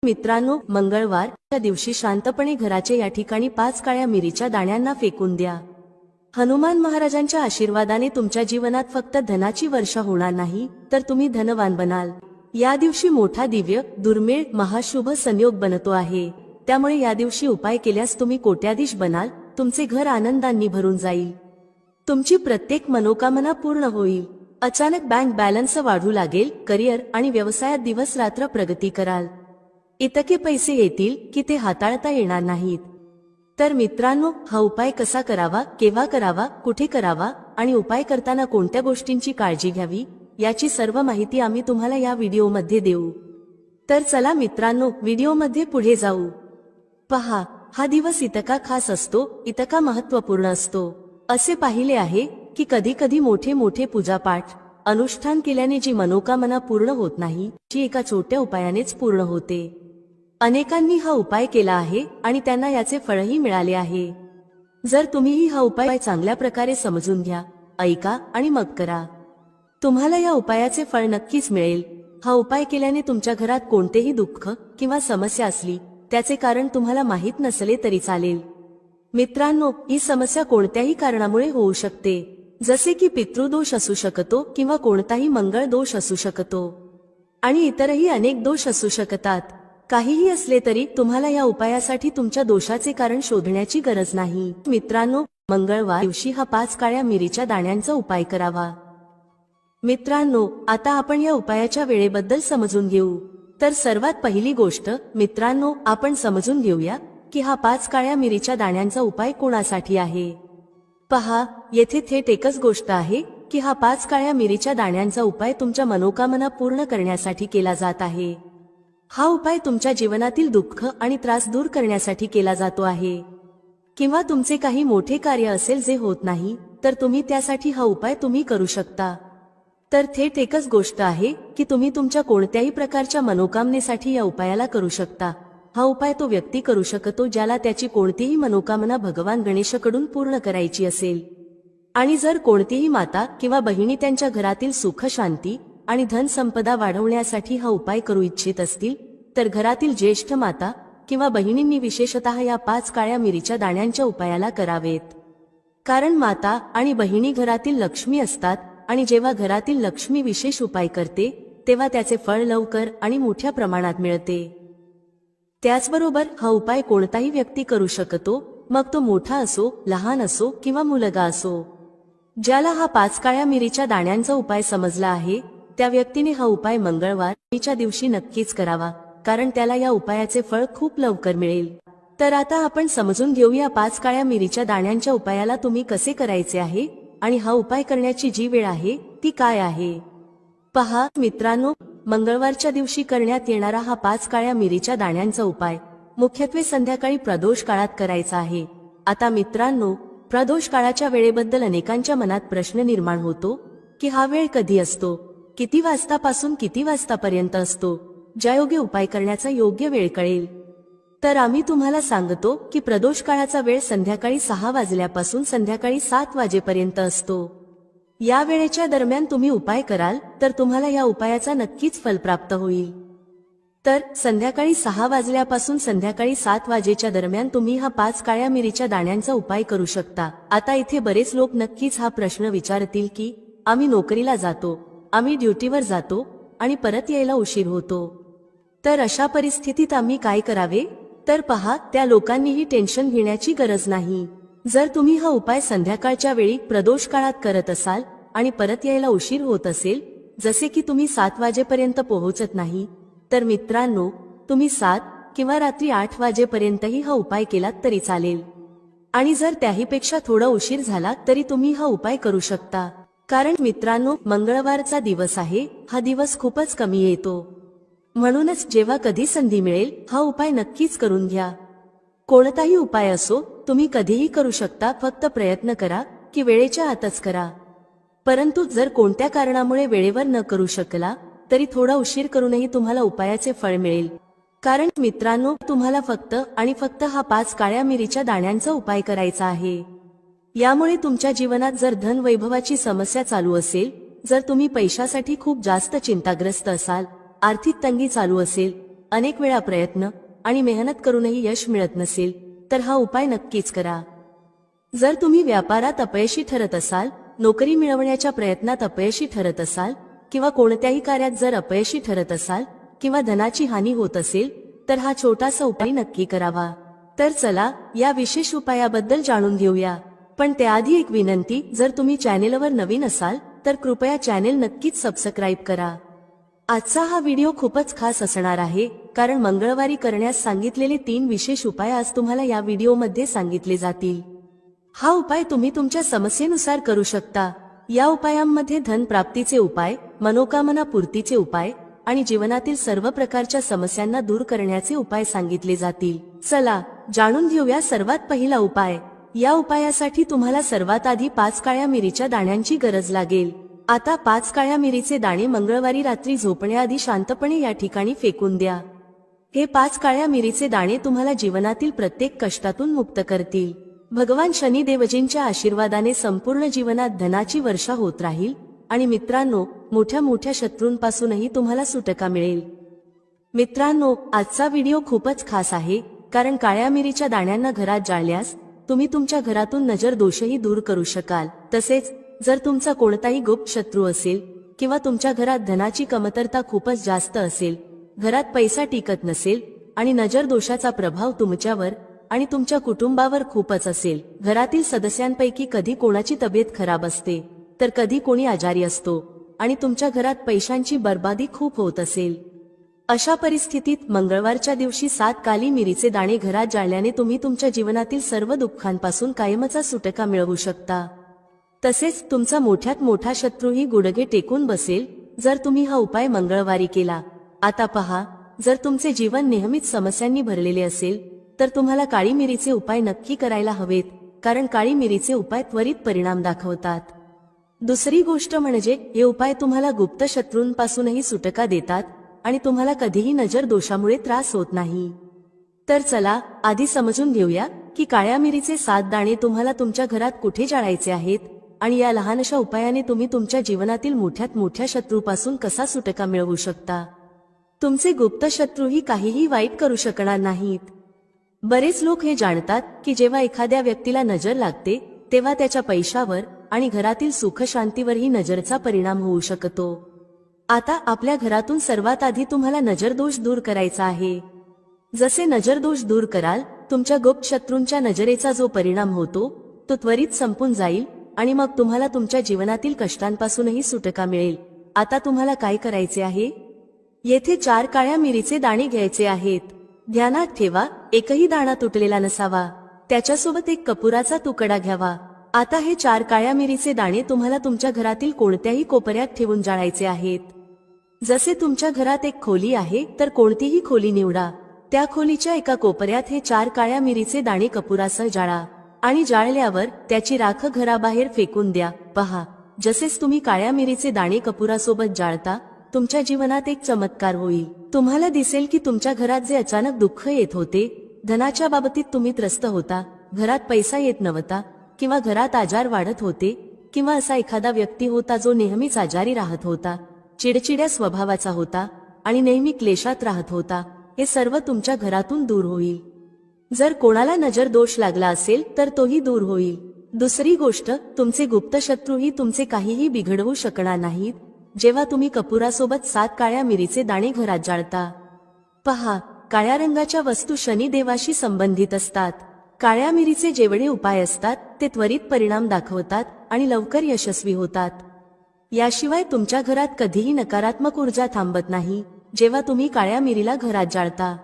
मित्रांनो, मंगळवारच्या दिवशी शांतपणे घराच्या या ठिकाणी 5 काळ्या मिरीच्या दाण्यांना फेकून द्या. हनुमान महाराजांच्या आशीर्वादाने तुमच्या जीवनात फक्त धनाची वर्षा होणार नाही, तर तुम्ही धनवान बनाल. या दिवशी मोठा दिव्य, दुर्मिळ, महाशुभ संयोग बनतो आहे. त्यामुळे या दिवशी उपाय केल्यास तुम्ही कोट्याधीश बनाल. तुमचे घर आनंदांनी भरून जाईल. तुमची प्रत्येक मनोकामना पूर्ण होईल. अचानक बँक बॅलन्स वाढू लागेल. करिअर आणि व्यवसायात दिवस रात्र प्रगती कराल. इतके पैसे येतील की ते हाताळता येणार नाहीत. तर मित्रांनो, हा उपाय कसा करावा, केव्हा करावा, कुठे करावा आणि उपाय करताना कोणत्या गोष्टींची काळजी घ्यावी, याची सर्व माहिती आम्ही तुम्हाला या व्हिडिओमध्ये देऊ. तर चला मित्रांनो, व्हिडिओमध्ये पुढे जाऊ. पहा, हा दिवस इतका खास असतो, इतका महत्त्वपूर्ण असतो. असे पाहिले आहे की कधी कधी मोठे मोठे पूजापाठ, अनुष्ठान केल्याने जी मनोकामना पूर्ण होत नाही, ती एका छोट्या उपायानेच पूर्ण होते. अनेकांनी हा उपाय केला आहे आणि त्यांना याचे फळही मिळाले आहे. जर तुम्हीही हा उपाय चांगल्या प्रकारे समजून घ्या, ऐका आणि मग करा, तुम्हाला या उपायाचे फळ नक्कीच मिळेल. हा उपाय केल्याने तुमच्या घरात कोणतेही दुःख किंवा समस्या असली, त्याचे कारण तुम्हाला माहीत नसले तरी चालेल. मित्रांनो, ही समस्या कोणत्याही कारणामुळे होऊ शकते, जसे की पितृदोष असू शकतो किंवा कोणताही मंगळ दोष असू शकतो आणि इतरही अनेक दोष असू शकतात. काहीही असले तरी तुम्हाला या उपायासाठी तुमच्या दोषाचे कारण शोधण्याची गरज नाही. मित्रांनो, मंगळवार दिवशी हा 5 काळ्या मिरीच्या दाण्यांचा उपाय करावा. मित्रांनो, आता आपण या उपायाच्या वेळेबद्दल समजून घेऊ. तर सर्वात पहिली गोष्ट मित्रांनो, आपण समजून घेऊया की हा 5 काळ्या मिरीच्या दाण्यांचा उपाय कोणासाठी आहे. पहा, येथे थेट एकच गोष्ट आहे की हा 5 काळ्या मिरीच्या दाण्यांचा उपाय तुमच्या मनोकामना पूर्ण करण्यासाठी केला जात आहे. हा उपाय तुमच्या जीवनातील दुःख आणि त्रास दूर करण्यासाठी केला जातो आहे. किंवा तुमचे काही मोठे कार्य असेल जे होत नाही, तर तुम्ही त्यासाठी हा उपाय तुम्ही करू शकता. तर थेट एकच गोष्ट आहे की तुम्ही तुमच्या कोणत्याही प्रकारच्या मनोकामनेसाठी या उपायाला करू शकता. हा उपाय तो व्यक्ती करू शकतो ज्याला त्याची कोणतीही मनोकामना भगवान गणेशाकडून पूर्ण करायची असेल. आणि जर कोणतीही माता किंवा बहिणी त्यांच्या घरातील सुख, शांती आणि धन संपदा वाढवण्यासाठी हा उपाय करू इच्छित असतील, तर घरातील ज्येष्ठ माता किंवा बहिणींनी विशेषतः या 5 काळ्या मिरीच्या दाण्यांच्या उपायाला करावेत. कारण माता आणि बहिणी घरातील लक्ष्मी असतात आणि जेव्हा घरातील लक्ष्मी विशेष उपाय करते, तेव्हा त्याचे फळ लवकर आणि मोठ्या प्रमाणात मिळते. त्याचबरोबर हा उपाय कोणताही व्यक्ती करू शकतो, मग तो मोठा असो, लहान असो किंवा मुलगा असो. ज्याला हा 5 काळ्या मिरीच्या दाण्यांचा उपाय समजला आहे, त्या व्यक्तीने हा उपाय मंगळवारच्या दिवशी नक्कीच करावा, कारण त्याला या उपायाचे फळ खूप लवकर मिळेल. तर आता आपण समजून घेऊया 5 काळ्या मिरीच्या दाण्यांच्या उपायाला तुम्ही कसे करायचे आहे आणि हा उपाय करण्याची जी वेळ आहे ती काय आहे. पहा मित्रांनो, मंगळवारच्या दिवशी करण्यात येणारा हा 5 काळ्या मिरीच्या दाण्यांचा उपाय मुख्यत्वे संध्याकाळी प्रदोष काळात करायचा आहे. आता मित्रांनो, प्रदोष काळाच्या वेळेबद्दल अनेकांच्या मनात प्रश्न निर्माण होतो की हा वेळ कधी असतो, किती वाजतापासून किती वाजतापर्यंत असतो, ज्यायोगे उपाय करण्याचा योग्य वेळ कळेल. तर आम्ही तुम्हाला सांगतो की प्रदोष काळाचा वेळ संध्याकाळी 6 वाजल्यापासून संध्याकाळी 7 वाजेपर्यंत असतो. या वेळेच्या दरम्यान तुम्ही उपाय कराल तर तुम्हाला या उपायाचा नक्कीच फल प्राप्त होईल. तर संध्याकाळी 6 वाजल्यापासून संध्याकाळी 7 वाजेच्या दरम्यान तुम्ही हा 5 काळ्या मिरीच्या दाण्यांचा उपाय करू शकता. आता इथे बरेच लोक नक्कीच हा प्रश्न विचारतील की आम्ही नोकरीला जातो, आम्ही ड्युटीवर जातो आणि परत यायला उशीर होतो, तर अशा परिस्थितीत आम्ही काय करावे. तर पहा, त्या लोकांनीही टेन्शन घेण्याची गरज नाही. जर तुम्ही हा उपाय संध्याकाळच्या वेळी प्रदोष काळात करत असाल आणि परत यायला उशीर होत असेल, जसे की तुम्ही 7 वाजेपर्यंत पोहोचत नाही, तर मित्रांनो, तुम्ही 7 किंवा रात्री 8 वाजेपर्यंतही हा उपाय केलात तरी चालेल. आणि जर त्याहीपेक्षा थोडा उशीर झाला तरी तुम्ही हा उपाय करू शकता. कारण मित्रांनो, मंगळवारचा दिवस आहे, हा दिवस खूपच कमी येतो. म्हणूनच जेव्हा कधी संधी मिळेल हा उपाय नक्कीच करून घ्या. कोणताही उपाय असो, तुम्ही कधीही करू शकता, फक्त प्रयत्न करा की वेळेच्या आतच करा. परंतु जर कोणत्या कारणामुळे वेळेवर न करू शकला तरी थोडा उशीर करूनही तुम्हाला उपायाचे फळ मिळेल. कारण मित्रांनो, तुम्हाला फक्त आणि फक्त हा 5 काळ्या मिरीच्या दाण्यांचा उपाय करायचा आहे. यामुळे तुमच्या जीवनात जर धन वैभवाची समस्या चालू असेल, जर तुम्ही पैशासाठी खूप जास्त चिंताग्रस्त असाल, आर्थिक तंगी चालू असेल अनेक वेळा प्रयत्न आणि मेहनत करूनही यश मिळत नसेल तर हा उपाय नक्कीच करा. जर तुम्ही व्यापारात अपयशी ठरत असाल, नोकरी मिळवण्याच्या प्रयत्नात अपयशी ठरत असाल किंवा कोणत्याही कार्यात जर अपयशी ठरत असाल किंवा धनाची हानी होत असेल तर हा छोटासा उपाय नक्की करावा. तर चला या विशेष उपायाबद्दल जाणून घेऊया. पण त्याआधी एक विनंती, जर तुम्ही चॅनेलवर नवीन असाल तर कृपया चॅनेल नक्कीच सबस्क्राईब करा. आजचा हा व्हिडिओ खूपच खास असणार आहे, कारण मंगळवारी करण्यास सांगितलेले 3 विशेष उपाय आज तुम्हाला या व्हिडिओमध्ये सांगितले जातील. हा उपाय तुम्ही तुमच्या समस्येनुसार करू शकता. या उपायांमध्ये धन प्राप्तीचे उपाय, मनोकामना पूर्तीचे उपाय आणि जीवनातील सर्व प्रकारच्या समस्यांना दूर करण्याचे उपाय सांगितले जातील. चला जाणून घेऊया सर्वात पहिला उपाय. या उपायासाठी तुम्हाला सर्वात आधी 5 काळ्या मिरीच्या दाण्यांची गरज लागेल. आता 5 काळ्या मिरीचे दाणे मंगळवारी रात्री झोपण्याआधी शांतपणे या ठिकाणी फेकून द्या. हे 5 काळ्या मिरीचे दाणे तुम्हाला जीवनातील प्रत्येक कष्टातून मुक्त करतील. भगवान शनी देवजींच्या आशीर्वादाने संपूर्ण जीवनात धनाची वर्षा होत राहील आणि मित्रांनो, मोठ्या मोठ्या शत्रूंपासूनही तुम्हाला सुटका मिळेल. मित्रांनो, आजचा व्हिडिओ खूपच खास आहे, कारण काळ्या मिरीच्या दाण्यांना घरात जाळल्यास तुम्ही तुमच्या घरातून नजर दोषही दूर करू शकाल. तसेच जर तुमचा कोणताही गुप्त शत्रू असेल किंवा तुमच्या घरात धनाची कमतरता खूपच जास्त असेल, घरात पैसा टिकत नसेल आणि नजर दोषाचा प्रभाव तुमच्यावर आणि तुमच्या कुटुंबावर खूपच असेल, घरातील सदस्यांपैकी कधी कोणाची तब्येत खराब असते तर कधी कोणी आजारी असतो आणि तुमच्या घरात पैशांची बर्बादी खूप होत असेल, अशा परिस्थितीत मंगळवारच्या दिवशी 7 काली मिरीचे दाणे घरात जाळल्याने तुम्ही तुमच्या जीवनातील सर्व दुःखांपासून कायमचा सुटका मिळवू शकता. तसेच तुमचा मोठ्यात मोठा शत्रूही गुडघे टेकून बसेल जर तुम्ही हा उपाय मंगळवारी केला. आता पहा, जर तुमचे जीवन नेहमीच समस्यांनी भरलेले असेल तर तुम्हाला काळी मिरीचे उपाय नक्की करायला हवेत, कारण काळी मिरीचे उपाय त्वरित परिणाम दाखवतात. दुसरी गोष्ट म्हणजे हे उपाय तुम्हाला गुप्त शत्रूंपासूनही सुटका देतात आणि तुम्हाला कधीही नजर दोषामुळे त्रास होत नाही. तर चला आधी समजून घेऊया की काळ्या मिरीचे 7 दाणे तुम्हाला तुमच्या घरात कुठे जाळायचे आहेत आणि या लहानशा उपायाने तुम्ही तुमच्या जीवनातील मोठ्यात मोठ्या शत्रूपासून कसा सुटका मिळवू शकता. तुमचे गुप्त शत्रूही काहीही वाईट करू शकणार नाहीत. बरेच लोक हे जाणतात की जेव्हा एखाद्या व्यक्तीला नजर लागते तेव्हा त्याच्या पैशावर आणि घरातील सुख शांतीवरही नजरचा परिणाम होऊ शकतो. आता आपल्या घरातून सर्वात आधी तुम्हाला नजरदोष दूर करायचा आहे. जसे नजरदोष दूर कराल, तुमच्या गुप्त शत्रूंच्या नजरेचा जो परिणाम होतो तो त्वरित संपून जाईल आणि मग तुम्हाला तुमच्या जीवनातील कष्टांपासूनही सुटका मिळेल. आता तुम्हाला काय करायचे आहे? येथे 4 काळ्या मिरीचे दाणे घ्यायचे आहेत. ध्यानात ठेवा, एकही दाणा तुटलेला नसावा. त्याच्यासोबत एक कपुराचा तुकडा घ्यावा. आता हे 4 काळ्या मिरीचे दाणे तुम्हाला तुमच्या घरातील कोणत्याही कोपऱ्यात ठेवून जाळायचे आहेत. जसे तुमच्या घरात एक खोली आहे तर कोणतीही खोली निवडा. त्या खोलीच्या एका कोपऱ्यात हे 4 काळ्या मिरीचे दाणे कपुरासह जाळा आणि जाळल्यावर त्याची राख घराबाहेर फेकून द्या. पहा, जसेच तुम्ही काळ्या मिरीचे दाणे कपुरासोबत जाळता, तुमच्या जीवनात एक चमत्कार होईल. तुम्हाला दिसेल की तुमच्या घरात जे अचानक दुःख येत होते, धनाच्या बाबतीत तुम्ही त्रस्त होता, घरात पैसा येत नव्हता किंवा घरात आजार वाढत होते किंवा असा एखादा व्यक्ती होता जो नेहमीच आजारी राहत होता, चिडचिड्या स्वभावाचा होता आणि नेहमी क्लेशात राहत होता, हे सर्व तुमच्या घरातून दूर होईल. जर कोणाला नजर दोष लागला असेल तर तोही दूर होईल. दुसरी गोष्ट, तुमचे गुप्त शत्रूही तुमचे काहीही बिघडवू शकणार नाहीत जेव्हा तुम्ही कपुरासोबत 7 काळ्या मिरीचे दाणे घरात जाळता. पहा, काळ्या रंगाच्या वस्तू शनी देवाशी संबंधित असतात. काळ्या मिरीचे जेवढे उपाय असतात ते त्वरित परिणाम दाखवतात आणि लवकर यशस्वी होतात. याशिवाय तुमच्या घरात कधीही नकारात्मक ऊर्जा थांबत नाही जेव्हा तुम्ही काळ्या मिरीला घरात जाळता.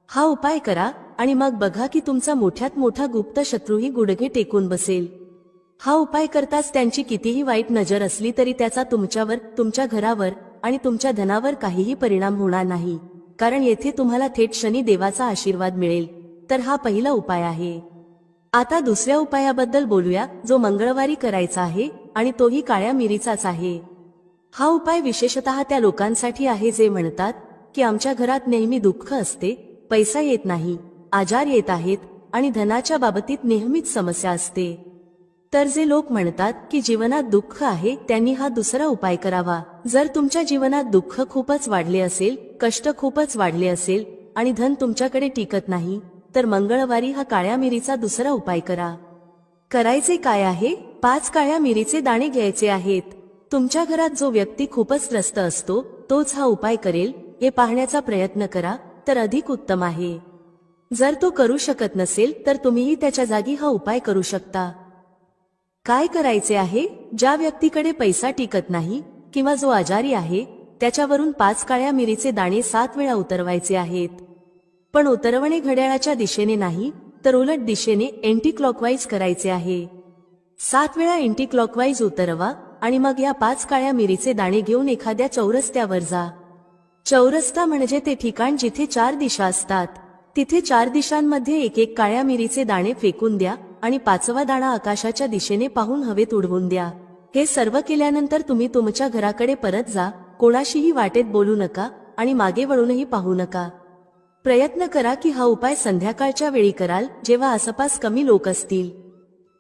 हा उपाय करा आणि मग बघा की तुमचा मोठ्यात मोठा गुप्त शत्रूही गुडघे टेकून बसेल. हा उपाय करताच त्यांची कितीही वाईट नजर असली तरी त्याचा तुमच्यावर, तुमच्या घरावर आणि तुमच्या धनावर काहीही परिणाम होणार नाही, कारण येथे तुम्हाला थेट शनी देवाचा आशीर्वाद मिळेल. तर हा पहिला उपाय आहे. आता दुसऱ्या उपायाबद्दल बोलूया, जो मंगळवारी करायचा आहे आणि तोही काळ्या मिरीचाच आहे. हा उपाय विशेषतः त्या लोकांसाठी आहे जे म्हणतात की आमच्या घरात नेहमी दुःख असते, पैसा येत नाही, आजार येत आहेत आणि धनाच्या बाबतीत नेहमीच समस्या असते. तर जे लोक म्हणतात की जीवनात दुःख आहे त्यांनी हा दुसरा उपाय करावा. जर तुमच्या जीवनात दुःख खूपच वाढले असेल कष्ट खूपच वाढले असेल आणि धन तुमच्याकडे टिकत नाही, तर मंगळवारी हा काळ्या मिरीचा दुसरा उपाय करा. करायचे काय आहे? 5 काळ्या मिरीचे दाणे घ्यायचे आहेत. तुमच्या घरात जो व्यक्ती खूपच त्रस्त असतो तोच हा उपाय करेल हे पाहण्याचा प्रयत्न करा, तर अधिक उत्तम आहे. जर तो करू शकत नसेल तर तुम्हीही त्याच्या जागी हा उपाय करू शकता. काय करायचे आहे? ज्या व्यक्तीकडे पैसा टिकत नाही किंवा जो आजारी आहे त्याच्यावरून 5 काळ्या मिरीचे दाणे 7 वेळा उतरवायचे आहेत. पण उतरवणे घड्याळाच्या दिशेने नाही, तर उलट दिशेने एंटी क्लॉकवाईज करायचे आहे. 7 वेळा एंटी क्लॉकवाईज उतरवा आणि मग या 5 काळ्या मिरीचे दाणे घेऊन एखाद्या चौरस्त्यावर जा. चौरस्ता म्हणजे ते ठिकाण जिथे 4 दिशा असतात. तिथे 4 दिशांमध्ये एक एक काळ्या मिरीचे दाणे फेकून द्या आणि 5वा दाणा आकाशाच्या दिशेने पाहून हवेत उडवून द्या. हे सर्व केल्यानंतर तुम्ही तुमच्या घराकडे परत जा. कोणाशीही वाटेत बोलू नका आणि मागे वळूनही पाहू नका. प्रयत्न करा की हा उपाय संध्याकाळच्या वेळी कराल, जेव्हा आसपास कमी लोक असतील.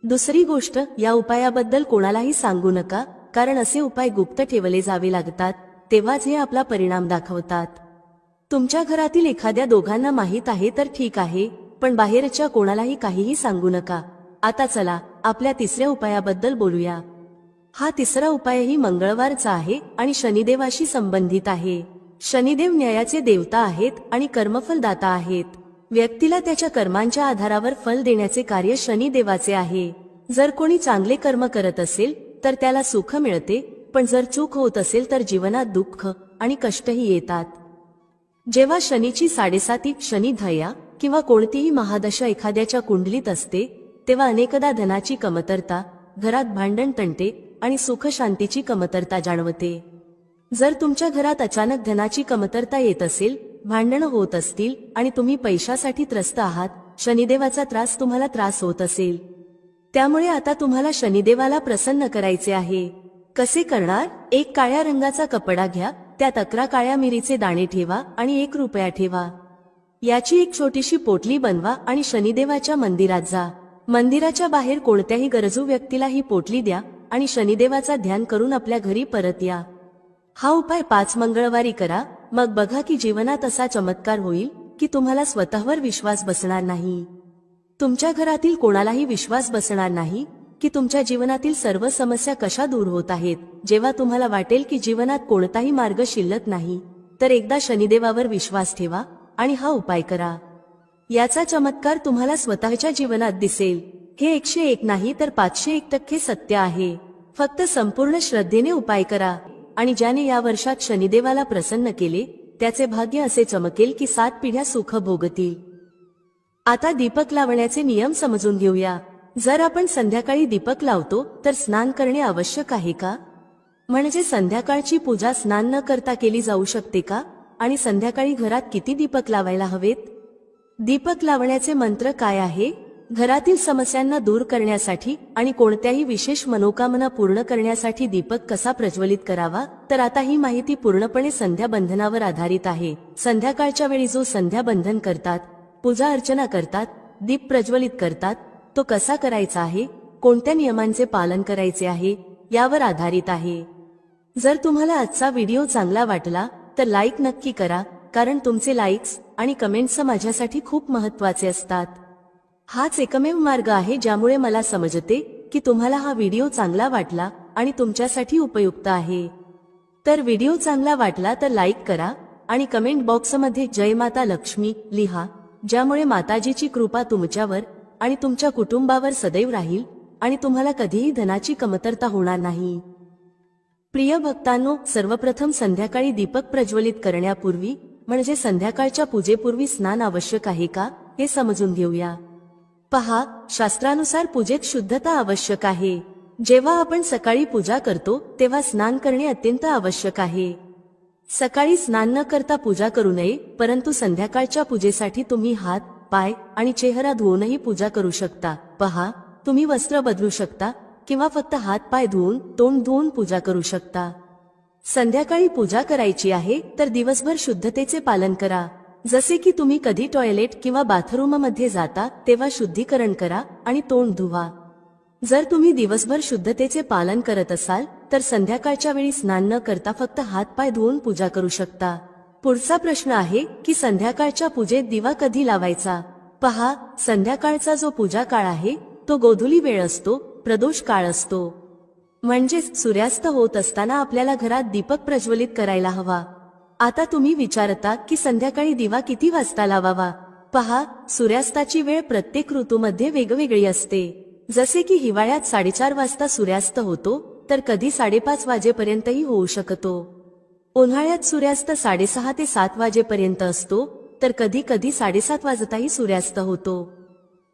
दुसरी गोष्ट, या उपायाबद्दल कोणालाही सांगू नका, कारण असे उपाय गुप्त ठेवले जावे लागतात, तेव्हाच हे आपला परिणाम दाखवतात. तुमच्या घरातील एखाद्या दोघांना माहीत आहे तर ठीक आहे, पण बाहेरच्या कोणालाही काहीही सांगू नका. आता चला आपल्या तिसऱ्या उपायाबद्दल बोलूया. हा तिसरा उपायही मंगळवारचा आहे आणि शनिदेवाशी संबंधित आहे. शनिदेव न्यायाचे देवता आहेत आणि कर्मफलदाता आहेत. व्यक्तीला त्याच्या कर्मांच्या आधारावर फल देण्याचे कार्य शनिदेवाचे आहे. जर कोणी चांगले कर्म करत असेल तर त्याला सुख मिळते, पण जर चूक होत असेल तर जीवनात दुःख आणि कष्टही येतात. जेव्हा शनीची 7.5 शनी धया किंवा कोणतीही महादशा एखाद्याच्या कुंडलीत असते, तेव्हा अनेकदा धनाची कमतरता, घरात भांडण तंटे आणि सुख शांतीची कमतरता जाणवते. जर तुमच्या घरात अचानक धनाची कमतरता येत असेल, भांडणं होत असतील आणि तुम्ही पैशासाठी त्रस्त आहात, शनिदेवाचा त्रास तुम्हाला त्रास होत असेल, त्यामुळे आता तुम्हाला शनिदेवाला प्रसन्न करायचे आहे. कसे करणार? 1 काळ्या रंगाचा कपडा घ्या, त्यात 11 काळ्या मिरीचे दाणे ठेवा आणि 1 रुपया ठेवा. याची एक छोटीशी पोटली बनवा आणि शनिदेवाच्या मंदिरात जा. मंदिराच्या बाहेर कोणत्याही गरजू व्यक्तीला ही पोटली द्या आणि शनिदेवाचा ध्यान करून आपल्या घरी परत या. हा उपाय 5 मंगळवारी करा. मग बघा की जीवनात असा चमत्कार होईल की तुम्हाला स्वतःवर विश्वास बसणार नाही. तुमच्या घरातील कोणालाही विश्वास बसणार नाही की तुमच्या जीवनातील सर्व समस्या कशा दूर होत आहेत. जेव्हा तुम्हाला वाटेल की जीवनात कोणताही मार्ग शिल्लक नाही, तर एकदा शनिदेवावर विश्वास ठेवा आणि हा उपाय करा. याचा चमत्कार तुम्हाला स्वतःच्या जीवनात दिसेल. हे 101 नाही तर 501% सत्य आहे. फक्त संपूर्ण श्रद्धेने उपाय करा आणि ज्याने या वर्षात शनिदेवाला प्रसन्न केले त्याचे भाग्य असे चमकेल की 7 पिढ्या सुख भोगतील. आता दीपक लावण्याचे नियम समजून घेऊया. जर आपण संध्याकाळी दीपक लावतो तर स्नान करणे आवश्यक आहे का? म्हणजे संध्याकाळची पूजा स्नान न करता केली जाऊ शकते का? आणि संध्याकाळी घरात किती दीपक लावायला हवेत? दीपक लावण्याचे मंत्र काय आहे? घरातील समस्यांना दूर करण्यासाठी आणि कोणत्याही विशेष मनोकामना पूर्ण करण्यासाठी दीपक कसा प्रज्वलित करावा, तर आता ही माहिती पूर्णपणे संध्याबंधनावर आधारित आहे. संध्याकाळच्या वेळी जो संध्याबंधन करतात, पूजा अर्चना करतात, दीप प्रज्वलित करतात, तो कसा करायचा आहे, कोणत्या नियमांचे पालन करायचे आहे, यावर आधारित आहे. जर तुम्हाला आजचा व्हिडिओ चांगला वाटला तर लाईक नक्की करा, कारण तुमचे लाईक्स आणि कमेंट्स माझ्यासाठी खूप महत्त्वाचे असतात. हाच एकमेव मार्ग आहे ज्यामुळे मला समजते की तुम्हाला हा व्हिडिओ चांगला वाटला आणि तुमच्यासाठी उपयुक्त आहे. तर व्हिडिओ चांगला वाटला तर लाईक करा आणि कमेंट बॉक्समध्ये जय माता लक्ष्मी लिहा, ज्यामुळे माताजीची कृपा तुमच्यावर आणि तुमच्या कुटुंबावर सदैव राहील आणि तुम्हाला कधीही धनाची कमतरता होणार नाही. प्रिय भक्तांनो, सर्वप्रथम संध्याकाळी दीपक प्रज्वलित करण्यापूर्वी म्हणजे संध्याकाळच्या पूजेपूर्वी स्नान आवश्यक आहे का हे समजून घेऊया. पहा, शास्त्रानुसार पूजेत शुद्धता आवश्यक आहे. जेव्हा आपण सकाळी पूजा करतो तेव्हा स्नान करणे अत्यंत आवश्यक आहे. सकाळी स्नान न करता पूजा करू नये, परंतु संध्याकाळच्या पूजेसाठी तुम्ही हात, पाय आणि चेहरा धुवूनही पूजा करू शकता. पहा, तुम्ही वस्त्र बदलू शकता किंवा फक्त हात पाय धुवून, तोंड धुवून पूजा करू शकता. संध्याकाळी पूजा करायची आहे तर दिवसभर शुद्धतेचे पालन करा. जसे की तुम्ही कधी टॉयलेट किंवा बाथरूम मध्ये जाता तेव्हा शुद्धीकरण करा आणि तोंड धुवा. जर तुम्ही दिवसभर शुद्धतेचे पालन करत असाल तर संध्याकाळच्या वेळी स्नान न करता फक्त हात पाय धुवून पूजा करू शकता. पुढचा प्रश्न आहे की संध्याकाळच्या पूजेत दिवा कधी लावायचा? पहा, संध्याकाळचा जो पूजा काळ आहे तो गोधूली वेळ असतो, प्रदोष काळ असतो. म्हणजेच सूर्यास्त होत असताना आपल्याला घरात दीपक प्रज्वलित करायला हवा. आता तुम्ही विचारता की संध्याकाळी दिवा किती वाजता लावावा? पहा, सूर्यास्ताची वेळ प्रत्येक ऋतूमध्ये वेगवेगळी असते. जसे की हिवाळ्यात 4:30 वाजता सूर्यास्त होतो, तर कधी 5:30 वाजेपर्यंतही होऊ शकतो. उन्हाळ्यात सूर्यास्त 6:30 ते 7 वाजेपर्यंत असतो, तर कधी कधी 7:30 वाजताही सूर्यास्त होतो.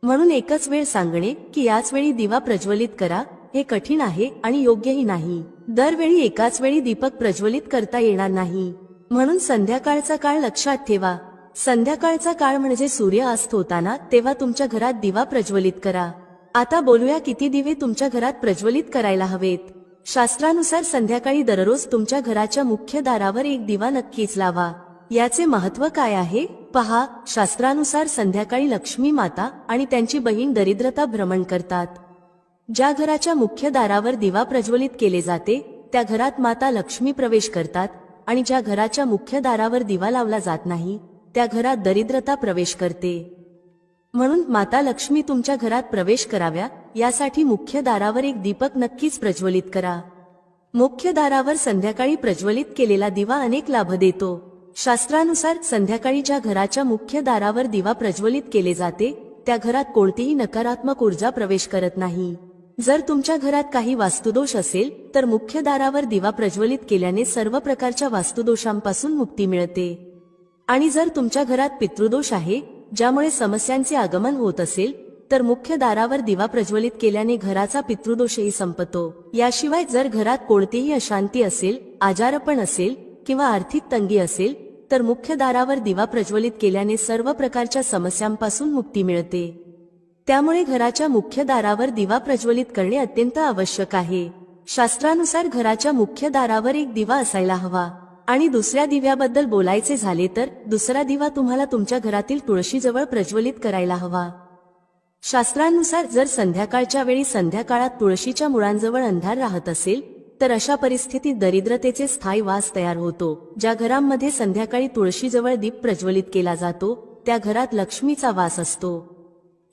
म्हणून एकच वेळ सांगणे की याच वेळी दिवा प्रज्वलित करा हे कठीण आहे आणि योग्यही नाही. दरवेळी एकाच वेळी दीपक प्रज्वलित करता येणार नाही. म्हणून संध्याकाळचा काळ लक्षात ठेवा. संध्याकाळचा काळ म्हणजे सूर्य अस्त होताना, तेव्हा तुमच्या घरात दिवा प्रज्वलित करा. आता बोलूया किती दिवे तुमच्या घरात प्रज्वलित करायला हवेत. शास्त्रानुसार संध्याकाळी दररोज तुमच्या घराच्या मुख्य दारावर एक दिवा नक्कीच लावा. याचे महत्त्व काय आहे? पहा, शास्त्रानुसार संध्याकाळी लक्ष्मी माता आणि त्यांची बहीण दरिद्रता भ्रमण करतात. ज्या घराच्या मुख्य दारावर दिवा प्रज्वलित केले जाते त्या घरात माता लक्ष्मी प्रवेश करतात, आणि ज्या घराच्या मुख्य दारावर दिवा लावला जात नाही त्या घरात दरिद्रता प्रवेश करते. म्हणून माता लक्ष्मी तुमच्या घरात प्रवेश कराव्या यासाठी मुख्य दारावर एक दीपक नक्कीच प्रज्वलित करा. मुख्य दारावर संध्याकाळी प्रज्वलित केलेला दिवा अनेक लाभ देतो. शास्त्रानुसार संध्याकाळी ज्या घराच्या मुख्य दारावर दिवा प्रज्वलित केले जाते त्या घरात कोणतीही नकारात्मक ऊर्जा प्रवेश करत नाही. जर तुमच्या घरात काही वास्तुदोष असेल तर मुख्य दारावर दिवा प्रज्वलित केल्याने सर्व प्रकारच्या वास्तुदोषांपासून मुक्ती मिळते. आणि जर तुमच्या घरात पितृदोष आहे, ज्यामुळे समस्यांचे आगमन होत असेल, तर मुख्य दारावर दिवा प्रज्वलित केल्याने घराचा पितृदोषही संपतो. याशिवाय जर घरात कोणतीही अशांती असेल, आजारपण असेल किंवा आर्थिक तंगी असेल, तर मुख्य दारावर दिवा प्रज्वलित केल्याने सर्व प्रकारच्या समस्यांपासून मुक्ती मिळते. त्यामुळे घराच्या मुख्य दारावर दिवा प्रज्वलित करणे अत्यंत आवश्यक आहे. शास्त्रानुसार घराच्या मुख्य दारावर एक दिवा असायला हवा. आणि दुसऱ्या दिव्याबद्दल बोलायचे झाले तर दुसरा दिवा तुम्हाला तुमच्या घरातील तुळशीजवळ प्रज्वलित करायला हवा. शास्त्रानुसार जर संध्याकाळच्या वेळी संध्याकाळात तुळशीच्या मुळांजवळ अंधार राहत असेल तर अशा परिस्थितीत दरिद्रतेचे स्थायी वास तयार होतो. ज्या घरांमध्ये संध्याकाळी तुळशीजवळ दीप प्रज्वलित केला जातो त्या घरात लक्ष्मीचा वास असतो.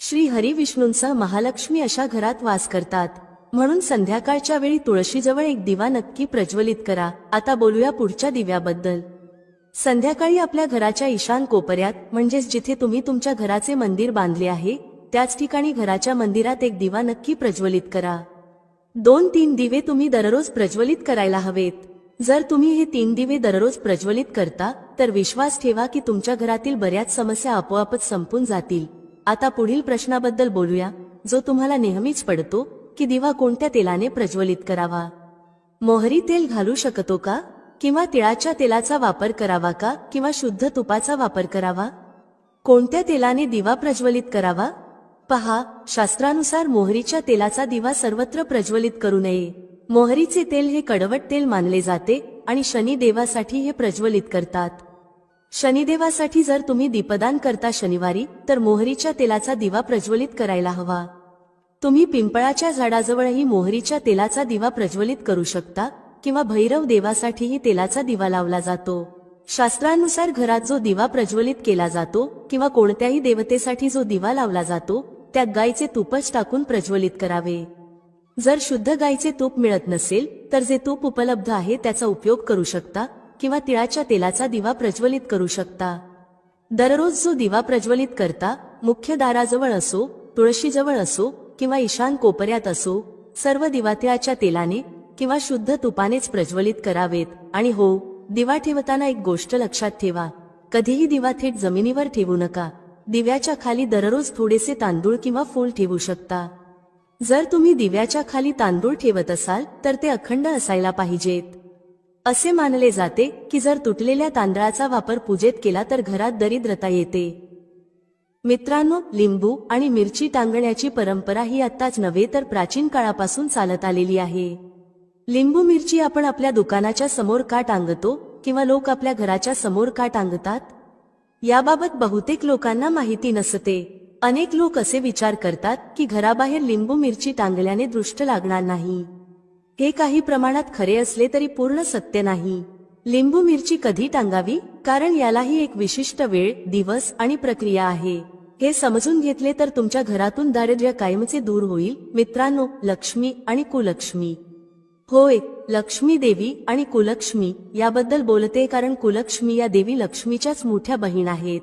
श्री हरी विष्णूंसह महालक्ष्मी अशा घरात वास करतात. म्हणून संध्याकाळच्या वेळी तुळशीजवळ एक दिवा नक्की प्रज्वलित करा. आता बोलूया पुढच्या दिव्याबद्दल. संध्याकाळी आपल्या घराच्या ईशान कोपऱ्यात, म्हणजेच जिथे तुम्ही तुमच्या घराचे मंदिर बांधले आहे त्याच ठिकाणी घराच्या मंदिरात एक दिवा नक्की प्रज्वलित करा. 2-3 दिवे तुम्ही दररोज प्रज्वलित करायला हवेत. जर तुम्ही हे 3 दिवे दररोज प्रज्वलित करता तर विश्वास ठेवा की तुमच्या घरातील बऱ्याच समस्या आपोआपच संपून जातील. आता पुढील प्रश्नाबद्दल बोलूया, जो तुम्हाला नेहमीच पडतो की दिवा कोणत्या तेलाने प्रज्वलित करावा. मोहरी तेल घालू शकतो का, किंवा तिळाच्या तेलाचा वापर करावा का, किंवा शुद्ध तुपाचा वापर करावा? कोणत्या तेलाने दिवा प्रज्वलित करावा? पहा, शास्त्रानुसार मोहरीच्या तेलाचा दिवा सर्वत्र प्रज्वलित करू नये. मोहरीचे तेल हे कडवट तेल मानले जाते आणि शनिदेवासाठी हे प्रज्वलित करतात. शनिदेवासाठी जर तुम्ही दीपदान करता शनिवारी तर मोहरीच्या तेलाचा दिवा प्रज्वलित करायला हवा. तुम्ही पिंपळाच्या झाडाजवळही मोहरीच्या तेलाचा दिवा प्रज्वलित करू शकता, किंवा भैरव देवासाठीही तेलाचा दिवा लावला जातो. शास्त्रानुसार घरात जो दिवा प्रज्वलित केला जातो किंवा कोणत्याही देवतेसाठी जो दिवा लावला जातो त्यात गायीचे तूपच टाकून प्रज्वलित करावे. जर शुद्ध गायीचे तूप मिळत नसेल तर जे तूप उपलब्ध आहे त्याचा उपयोग करू शकता, किंवा तिळाच्या तेलाचा दिवा प्रज्वलित करू शकता. दररोज जो दिवा प्रज्वलित करता, मुख्य दाराजवळ असो, तुळशीजवळ असो किंवा ईशान कोपऱ्यात असो, सर्व दिवा तिळाच्या तेलाने किंवा शुद्ध तुपानेच प्रज्वलित करावेत. आणि हो, दिवा ठेवताना एक गोष्ट लक्षात ठेवा, कधीही दिवा थेट जमिनीवर ठेवू नका. दिव्याच्या खाली दररोज थोडेसे तांदूळ किंवा फूल ठेवू शकता. जर तुम्ही दिव्याच्या खाली तांदूळ ठेवत असाल तर ते अखंड असायला पाहिजेत. असे मानले जाते की जर तुटलेल्या तांदळाचा वापर पूजेत केला तर घरात दरिद्रता येते. मित्रांनो, लिंबू आणि मिरची टांगण्याची परंपरा ही आत्ताच नव्हे तर प्राचीन काळापासून चालत आलेली आहे. लिंबू मिरची आपण आपल्या दुकानाच्या समोर का टांगतो, किंवा लोक आपल्या घराच्या समोर का टांगतात, याबाबत बहुतेक लोकांना माहिती नसते. अनेक लोक असे विचार करतात की घराबाहेर लिंबू मिरची टांगल्याने दृष्ट लागणार नाही. हे काही प्रमाणात खरे असले तरी पूर्ण सत्य नाही. लिंबू मिरची कधी टांगावी, कारण यालाही एक विशिष्ट वेळ, दिवस आणि प्रक्रिया आहे. हे समजून घेतले तर तुमच्या घरातून दारिद्र्य कायमचे दूर होईल. मित्रांनो, लक्ष्मी आणि कुलक्ष्मी. होय, लक्ष्मी देवी आणि कुलक्ष्मी याबद्दल बोलते कारण कुलक्ष्मी या देवी लक्ष्मीच्याच मोठ्या बहीण आहेत.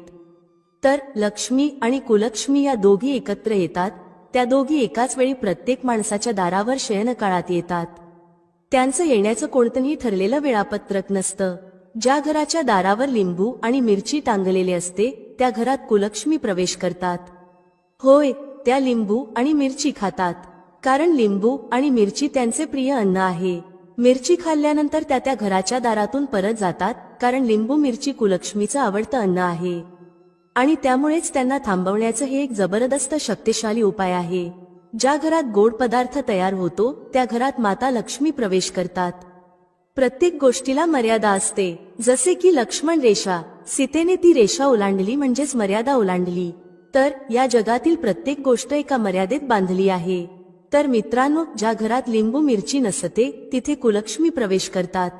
तर लक्ष्मी आणि कुलक्ष्मी या दोघी एकत्र येतात. त्या दोघी एकाच वेळी प्रत्येक माणसाच्या दारावर शयनकाळात येतात. त्यांचं येण्याचं कोणतंही ठरलेलं वेळापत्रक नसतं. ज्या घराच्या दारावर लिंबू आणि मिरची टांगलेले असते त्या घरात कुलक्ष्मी प्रवेश करतात. होय, त्या लिंबू आणि मिरची खातात, कारण लिंबू आणि मिरची त्यांचे प्रिय अन्न आहे. मिरची खाल्ल्यानंतर त्या घराच्या दारातून परत जातात, कारण लिंबू मिरची कुलक्ष्मीचं आवडतं अन्न आहे आणि त्यामुळेच त्यांना थांबवण्याचं हे एक जबरदस्त शक्तिशाली उपाय आहे. ज्या घरात गोड पदार्थ तयार होतो त्या घरात माता लक्ष्मी प्रवेश करतात. प्रत्येक गोष्टीला मर्यादा असते. जसे की लक्ष्मण रेषा, सीतेने ती रेषा ओलांडली म्हणजेच मर्यादा ओलांडली. तर या जगातील प्रत्येक गोष्ट एका मर्यादेत बांधली आहे. तर मित्रांनो, ज्या घरात लिंबू मिरची नसते तिथे कुलक्ष्मी प्रवेश करतात.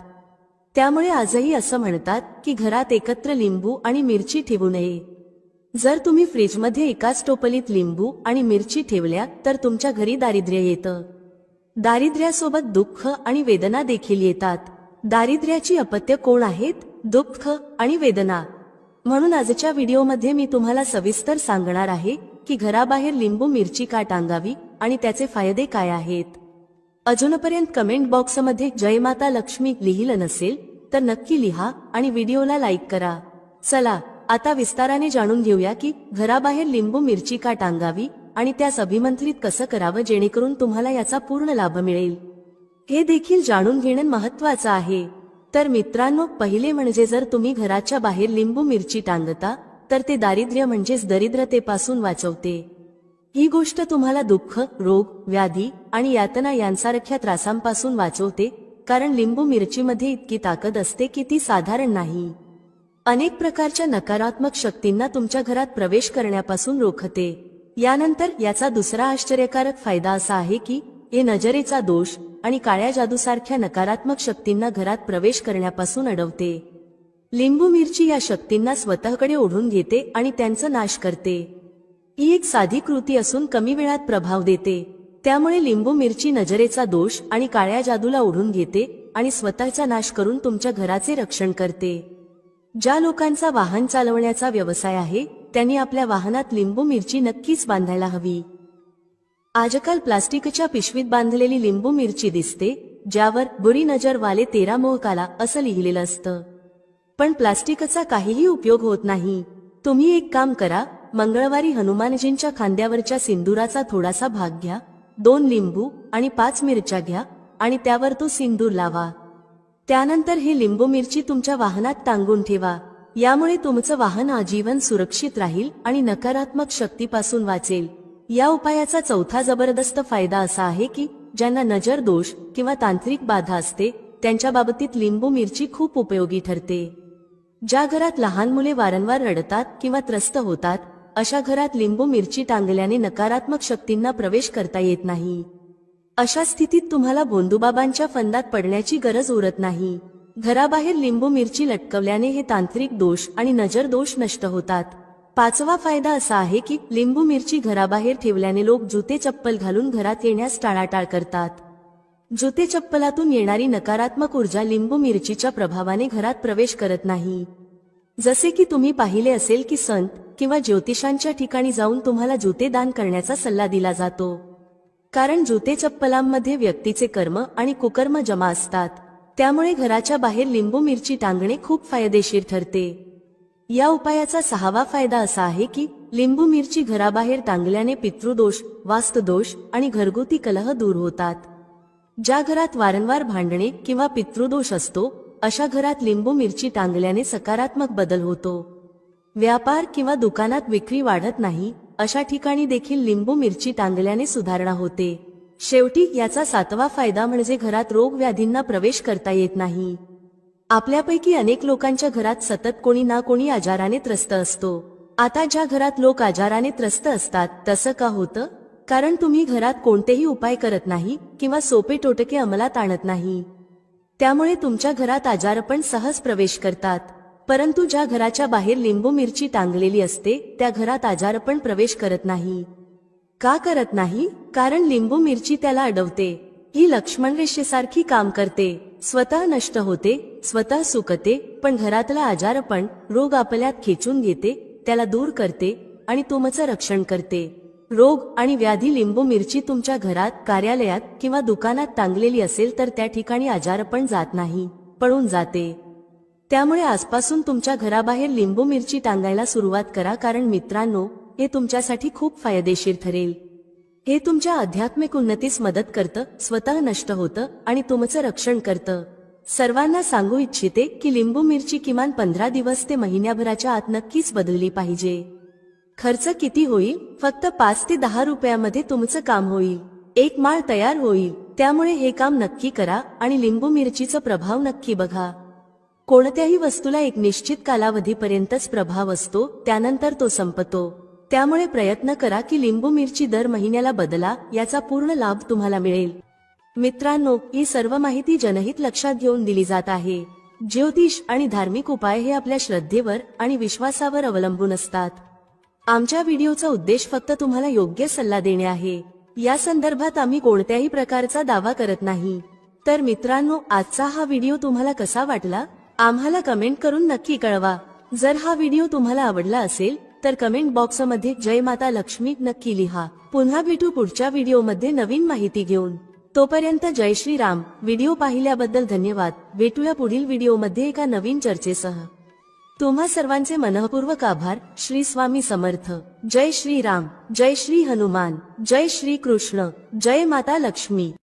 त्यामुळे आजही असं म्हणतात की घरात एकत्र लिंबू आणि मिरची ठेवू नये. जर तुम्ही फ्रीजमध्ये एकाच टोपलीत लिंबू आणि मिरची ठेवल्या तर तुमच्या घरी दारिद्र्य येतं. दारिद्र्यासोबत दुःख आणि वेदना देखील येतात. दारिद्र्याची अपत्य कोण आहेत? दुःख आणि वेदना. म्हणून आजच्या व्हिडिओमध्ये मी तुम्हाला सविस्तर सांगणार आहे की घराबाहेर लिंबू मिरची का टांगावी आणि त्याचे फायदे काय आहेत. अजूनपर्यंत कमेंट बॉक्समध्ये जय माता लक्ष्मी लिहिलं नसेल तर नक्की लिहा आणि व्हिडिओला लाईक करा. चला आता विस्ताराने जाणून घेऊया की घराबाहेर लिंबू मिरची का टांगावी आणि त्यास अभिमंत्रित कसं करावं जेणेकरून तुम्हाला याचा पूर्ण लाभ मिळेल. हे देखील जाणून घेणं महत्त्वाचं आहे. तर मित्रांनो, पहिले म्हणजे जर तुम्ही घराच्या बाहेर लिंबू मिरची टांगता तर ते दारिद्र्य म्हणजेच दरिद्रतेपासून वाचवते. ही गोष्ट तुम्हाला दुःख, रोग, व्याधी आणि यातना यांसारख्या त्रासांपासून वाचवते, कारण लिंबू मिरचीमध्ये इतकी ताकद असते की ती साधारण नाही. अनेक प्रकारच्या नकारात्मक शक्तींना तुमच्या घरात प्रवेश करण्यापासून रोखते. यानंतर याचा दुसरा आश्चर्यकारक फायदा असा आहे की हे नजरेचा दोष आणि काळ्या जादूसारख्या नकारात्मक शक्तींना घरात प्रवेश करण्यापासून अडवते. लिंबू मिरची या शक्तींना स्वतःकडे ओढून घेते आणि त्यांचा नाश करते. ही एक साधी कृती असून कमी वेळात प्रभाव देते. त्यामुळे लिंबू मिरची नजरेचा दोष आणि काळ्या जादूला ओढून घेते आणि स्वतःचा नाश करून तुमच्या घराचे रक्षण करते. ज्या लोकांचा वाहन चालवण्याचा व्यवसाय आहे त्यांनी आपल्या वाहनात लिंबू मिरची नक्कीच बांधायला हवी. आजकाल प्लास्टिकच्या पिशवीत बांधलेली लिंबू मिरची दिसते, ज्यावर बुरी नजर वाले तेरा मोहकाला असं लिहिलेलं असतं. पण प्लास्टिकचा काहीही उपयोग होत नाही. तुम्ही एक काम करा, मंगळवारी हनुमानजींच्या खांद्यावरच्या सिंदुराचा थोडासा भाग घ्या, 2 लिंबू आणि 5 मिरच्या घ्या आणि त्यावर तो सिंदूर लावा. त्यानंतर हे लिंबू मिरची तुमच्या वाहनात टांगून ठेवा. यामुळे तुमचं वाहन आजीवन सुरक्षित राहील आणि नकारात्मक शक्तीपासून वाचेल. या उपायाचा चौथा जबरदस्त फायदा असा आहे की ज्यांना नजर दोष किंवा तांत्रिक बाधा असते त्यांच्या बाबतीत लिंबू मिरची खूप उपयोगी ठरते. ज्या घरात लहान मुले वारंवार रडतात किंवा त्रस्त होतात अशा घरात लिंबू मिरची टांगल्याने नकारात्मक शक्तींना प्रवेश करता येत नाही. अशा स्थितीत तुम्हाला भोंदूबाबांच्या फंदात पडण्याची गरज उरत नाही. घराबाहेर लिंबू मिरची लटकवल्याने हे तांत्रिक दोष आणि नजर दोष नष्ट होतात. पाचवा फायदा असा आहे की लिंबू मिरची घराबाहेर ठेवल्याने लोक जुते चप्पल घालून घरात येण्यास टाळाटाळ करतात. जुते चप्पलातून येणारी नकारात्मक ऊर्जा लिंबू मिरचीच्या प्रभावाने घरात प्रवेश करत नाही. जसे की तुम्ही पाहिले असेल की संत किंवा ज्योतिषांच्या ठिकाणी जाऊन तुम्हाला जुते दान करण्याचा सल्ला दिला जातो, कारण जुते चप्पलांमध्ये व्यक्तीचे कर्म आणि कुकर्म जमा असतात. त्यामुळे घराच्या बाहेर लिंबू मिरची टांगणे खूप फायदेशीर ठरते. या उपायाचा सहावा फायदा असा आहे की लिंबू मिरची घराबाहेर टांगल्याने पितृदोष, वास्तुदोष आणि घरगुती कलह दूर होतात. ज्या घरात वारंवार भांडणे किंवा पितृदोष असतो अशा घरात लिंबू मिरची टांगल्याने सकारात्मक बदल होतो. व्यापार किंवा दुकानात विक्री वाढत नाही अशा ठिकाणी देखील लिंबू मिरची टांगल्याने सुधारणा होते. शेवटी याचा सातवा फायदा म्हणजे घरात रोग व्याधींना प्रवेश करता येत नाही. आपल्यापैकी अनेक लोकांच्या घरात सतत कोणी ना कोणी आजाराने त्रस्त असतो. आता ज्या घरात लोक आजाराने त्रस्त असतात तसं का होतं? कारण तुम्ही घरात कोणतेही उपाय करत नाही किंवा सोपे टोटके अंमलात आणत नाही. त्यामुळे तुमच्या घरात आजारपण सहज प्रवेश करतात. परंतु ज्या घराच्या बाहेर लिंबू मिरची टांगलेली असते त्या घरात आजारपण प्रवेश करत नाही. का करत नाही? कारण लिंबू मिरची त्याला अडवते. ही लक्ष्मण रेषेसारखी काम करते. स्वतः नष्ट होते, स्वतः सुकते, पण घरातला आजारपण, रोग आपल्यात खेचून घेते, त्याला दूर करते आणि तुमचं रक्षण करते. रोग आणि व्याधी लिंबू मिरची तुमच्या घरात, कार्यालयात किंवा दुकानात टांगलेली असेल तर त्या ठिकाणी आजारपण जात नाही, पळून जाते. त्यामुळे आजपासून तुमच्या घराबाहेर लिंबू मिरची टांगायला सुरुवात करा. कारण मित्रांनो, हे तुमच्यासाठी खूप फायदेशीर ठरेल. हे तुमच्या आध्यात्मिक उन्नतीस मदत करतं, स्वतः नष्ट होतं आणि तुमचं रक्षण करतं. सर्वांना सांगू इच्छिते की लिंबू मिरची किमान 15 दिवस ते महिन्याभराच्या आत नक्कीच बदलली पाहिजे. खर्च किती होईल? फक्त 5 ते 10 रुपयामध्ये तुमचं काम होईल. एक माळ तयार होईल. त्यामुळे हे काम नक्की करा आणि लिंबू मिरचीचा प्रभाव नक्की बघा. कोणत्याही वस्तूला एक निश्चित कालावधीपर्यंतच प्रभाव असतो, त्यानंतर तो संपतो. त्यामुळे प्रयत्न करा की लिंबू मिरची दर महिन्याला बदला, याचा पूर्ण लाभ तुम्हाला मिळेल. मित्रांनो, ही सर्व माहिती जनहित लक्षात घेऊन दिली जात आहे. ज्योतिष आणि धार्मिक उपाय हे आपल्या श्रद्धेवर आणि विश्वासावर अवलंबून असतात. आमच्या व्हिडिओचा उद्देश फक्त तुम्हाला योग्य सल्ला देणे आहे. या संदर्भात आम्ही कोणत्याही प्रकारचा दावा करत नाही. तर मित्रांनो, आजचा हा व्हिडिओ तुम्हाला कसा वाटला? आम्हाला कमेंट करून नक्की कळवा. जर हा व्हिडिओ तुम्हाला आवडला असेल तर कमेंट बॉक्समध्ये जय माता लक्ष्मी नक्की लिहा. पुन्हा भेटू पुढच्या व्हिडिओमध्ये नवीन माहिती घेऊन. तोपर्यंत जय श्रीराम. व्हिडिओ पाहिल्याबद्दल धन्यवाद. भेटूया पुढील व्हिडिओमध्ये एका नवीन चर्चेसह. तुम्हा सर्वांचे मनःपूर्वक आभार. श्री स्वामी समर्थ. जय श्रीराम. जय श्री हनुमान. जय श्री कृष्ण. जय माता लक्ष्मी.